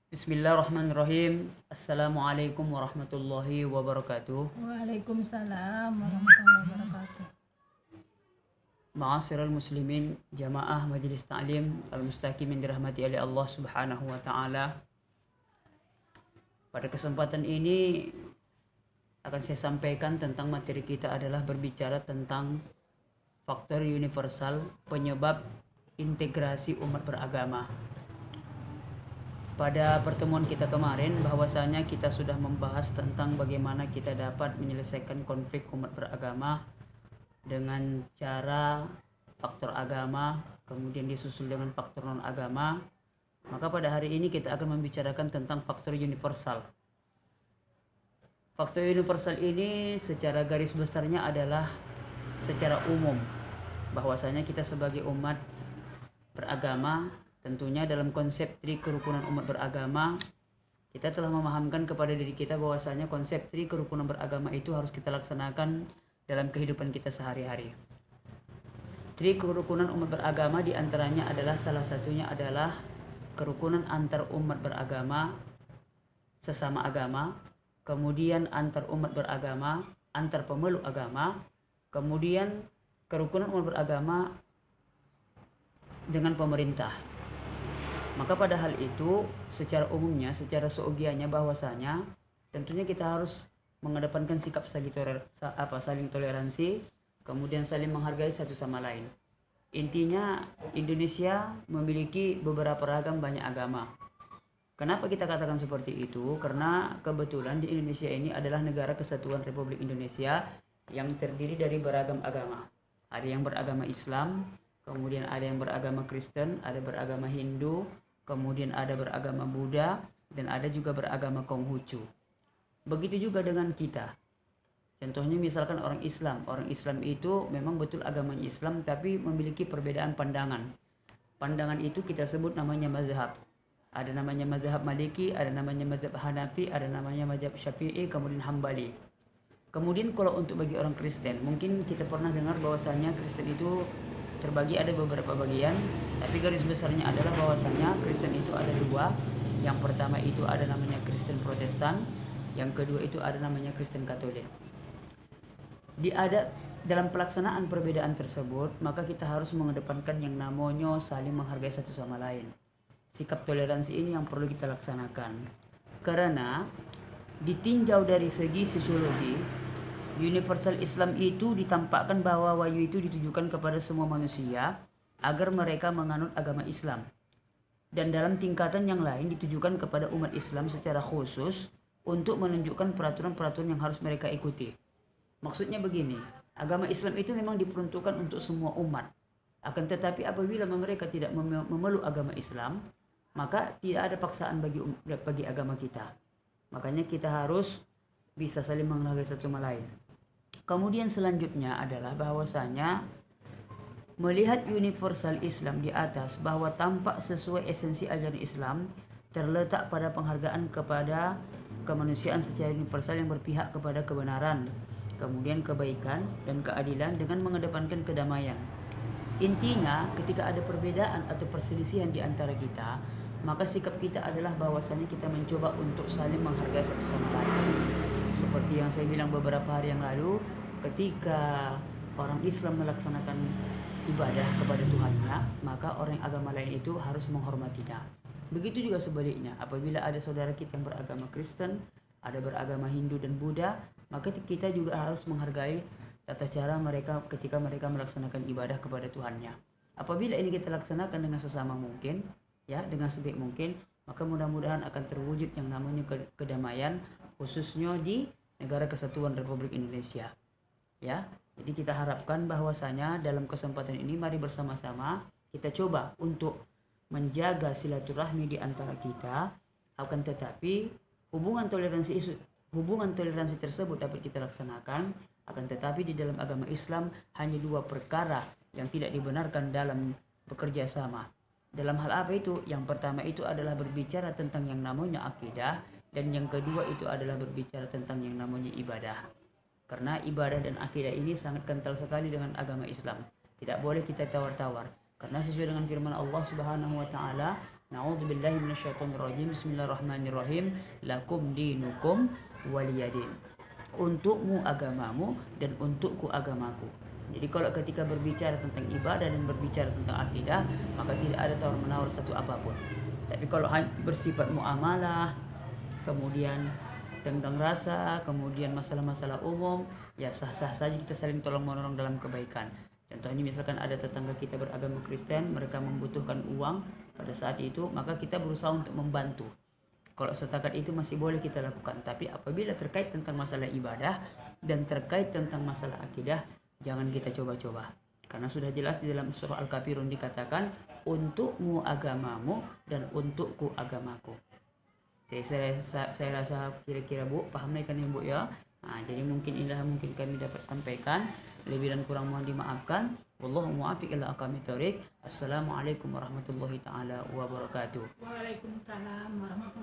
Bismillahirrahmanirrahim. Assalamualaikum warahmatullahi wabarakatuh. Waalaikumsalam warahmatullahi wabarakatuh. Ma'asyiral muslimin, jamaah majelis ta'lim al-mustaqimin dirahmati oleh Allah Subhanahu wa taala. Pada kesempatan ini akan saya sampaikan tentang materi kita adalah berbicara tentang faktor universal penyebab integrasi umat beragama. Pada pertemuan kita kemarin bahwasanya kita sudah membahas tentang bagaimana kita dapat menyelesaikan konflik umat beragama dengan cara faktor agama, kemudian disusul dengan faktor non agama. Maka pada hari ini kita akan membicarakan tentang faktor universal. Faktor universal ini secara garis besarnya adalah secara umum bahwasanya kita sebagai umat beragama, tentunya dalam konsep tri kerukunan umat beragama, kita telah memahamkan kepada diri kita bahwasanya konsep tri kerukunan beragama itu harus kita laksanakan dalam kehidupan kita sehari-hari. Tri kerukunan umat beragama diantaranya adalah salah satunya adalah kerukunan antar umat beragama sesama agama, kemudian antar umat beragama, antar pemeluk agama, kemudian kerukunan umat beragama dengan pemerintah. Maka pada hal itu secara umumnya, secara seugianya bahwasanya tentunya kita harus mengedepankan sikap saling toleransi, kemudian saling menghargai satu sama lain. Intinya Indonesia memiliki beberapa ragam banyak agama. Kenapa kita katakan seperti itu? Karena kebetulan di Indonesia ini adalah negara kesatuan Republik Indonesia yang terdiri dari beragam agama. Ada yang beragama Islam, kemudian ada yang beragama Kristen, ada beragama Hindu, kemudian ada beragama Buddha, dan ada juga beragama Konghucu. Begitu juga dengan kita. Contohnya misalkan orang Islam. Orang Islam itu memang betul agamanya Islam, tapi memiliki perbedaan pandangan. Pandangan itu kita sebut namanya mazhab. Ada namanya mazhab Maliki, ada namanya mazhab Hanafi, ada namanya mazhab Syafi'i, kemudian Hambali. Kemudian kalau untuk bagi orang Kristen, mungkin kita pernah dengar bahwasanya Kristen itu terbagi ada beberapa bagian, tapi garis besarnya adalah bahwasanya Kristen itu ada dua. Yang pertama itu ada namanya Kristen Protestan, yang kedua itu ada namanya Kristen Katolik. Dalam pelaksanaan perbedaan tersebut, maka kita harus mengedepankan yang namanya saling menghargai satu sama lain. Sikap toleransi ini yang perlu kita laksanakan. Karena ditinjau dari segi sosiologi, universal Islam itu ditampakkan bahwa wahyu itu ditujukan kepada semua manusia agar mereka menganut agama Islam. Dan dalam tingkatan yang lain ditujukan kepada umat Islam secara khusus untuk menunjukkan peraturan-peraturan yang harus mereka ikuti. Maksudnya begini, agama Islam itu memang diperuntukkan untuk semua umat. Akan tetapi apabila mereka tidak memeluk agama Islam, maka tidak ada paksaan bagi agama kita. Makanya kita harus bisa saling menghargai satu sama lain. Kemudian selanjutnya adalah bahwasanya melihat universal Islam di atas bahwa tampak sesuai esensi ajaran Islam terletak pada penghargaan kepada kemanusiaan secara universal yang berpihak kepada kebenaran, kemudian kebaikan dan keadilan dengan mengedepankan kedamaian. Intinya ketika ada perbedaan atau perselisihan di antara kita, maka sikap kita adalah bahwasanya kita mencoba untuk saling menghargai satu sama lain. Seperti yang saya bilang beberapa hari yang lalu, ketika orang Islam melaksanakan ibadah kepada Tuhannya, maka orang agama lain itu harus menghormatinya. Begitu juga sebaliknya, apabila ada saudara kita yang beragama Kristen, ada beragama Hindu dan Buddha, maka kita juga harus menghargai tata cara mereka ketika mereka melaksanakan ibadah kepada Tuhannya. Apabila ini kita laksanakan dengan sesama mungkin, ya, dengan sebaik mungkin, maka mudah-mudahan akan terwujud yang namanya kedamaian, khususnya di negara kesatuan Republik Indonesia. Ya, jadi kita harapkan bahwasanya dalam kesempatan ini mari bersama-sama kita coba untuk menjaga silaturahmi di antara kita. Akan tetapi hubungan toleransi tersebut dapat kita laksanakan. Akan tetapi di dalam agama Islam hanya dua perkara yang tidak dibenarkan dalam bekerja sama. Dalam hal apa itu? Yang pertama itu adalah berbicara tentang yang namanya akidah, dan yang kedua itu adalah berbicara tentang yang namanya ibadah. Karena ibadah dan akidah ini sangat kental sekali dengan agama Islam. Tidak boleh kita tawar-tawar. Karena sesuai dengan firman Allah Subhanahu wa taala, Na'udzubillahi minasyaitonirrajim. Bismillahirrahmanirrahim. Lakum dinukum waliyadin. Untukmu agamamu dan untukku agamaku. Jadi kalau ketika berbicara tentang ibadah dan berbicara tentang akidah, maka tidak ada tawar-menawar satu apapun. Tapi kalau bersifat muamalah, kemudian tentang rasa, kemudian masalah-masalah umum, ya sah-sah saja kita saling tolong-menolong dalam kebaikan. Contohnya misalkan ada tetangga kita beragama Kristen, mereka membutuhkan uang pada saat itu, maka kita berusaha untuk membantu. Kalau setakat itu masih boleh kita lakukan. Tapi apabila terkait tentang masalah ibadah dan terkait tentang masalah akidah, jangan kita coba-coba. Karena sudah jelas di dalam surah Al-Kafirun dikatakan, untukmu agamamu dan untukku agamaku. Saya rasa kira-kira Bu, paham kan ya Bu ya? Nah, jadi inilah mungkin kami dapat sampaikan. Lebih dan kurang mohon dimaafkan. Wallahu muwaffiq ila aqwamit thoriq. Assalamualaikum warahmatullahi taala wabarakatuh. Waalaikumsalam warahmatullahi